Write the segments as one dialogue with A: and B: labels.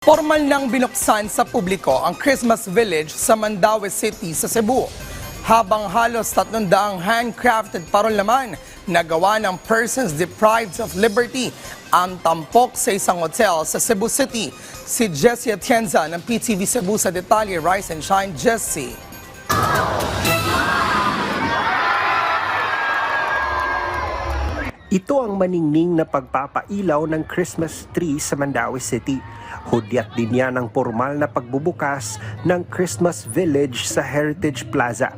A: Formal nang binuksan sa publiko ang Christmas Village sa Mandaue City sa Cebu. Habang halos 300 handcrafted parol naman na gawa ng persons deprived of liberty ang tampok sa isang hotel sa Cebu City. Si Jessie Atienza ng PTV Cebu sa detalye. Rise and shine, Jessie.
B: Ito ang maningning na pagpapailaw ng Christmas tree sa Mandaue City. Hudyat din yan ang formal na pagbubukas ng Christmas Village sa Heritage Plaza.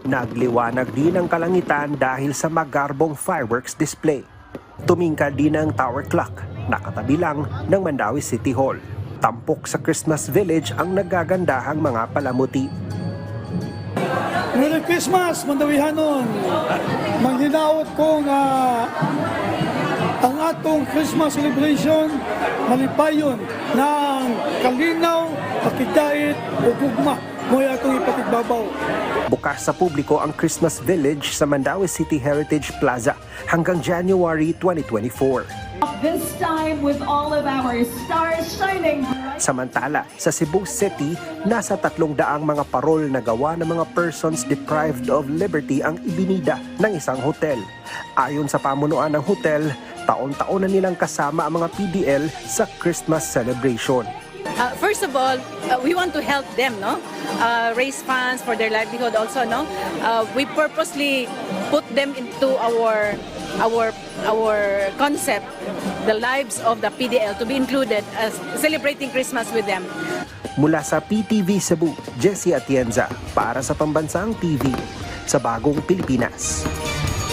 B: Nagliwanag din ang kalangitan dahil sa magarbong fireworks display. Tumingkad din ang tower clock, nakatabi lang ng Mandaue City Hall. Tampok sa Christmas Village ang nagagandahang mga palamuti.
C: Merry Christmas, Mandawihanon! Manghinaot ko nga ang atong Christmas celebration malipayon ng kalinaw, pakidait o gugma mo atong ipatigbabaw.
B: Bukas sa publiko ang Christmas Village sa Mandaue City Heritage Plaza hanggang January 2024.
D: This time with all of our stars shining.
B: Samantala, sa Cebu City, nasa 300 mga parol na gawa ng mga persons deprived of liberty ang ibinida ng isang hotel. Ayon sa pamunuan ng hotel, taon-taon na nilang kasama ang mga PDL sa Christmas celebration.
E: First of all, we want to help them, no? Raise funds for their livelihood also, no? We purposely put them into our concept, the lives of the PDL, to be included as celebrating Christmas with them.
B: Mula sa PTV Cebu, Jessie Atienza para sa Pambansang TV sa Bagong Pilipinas.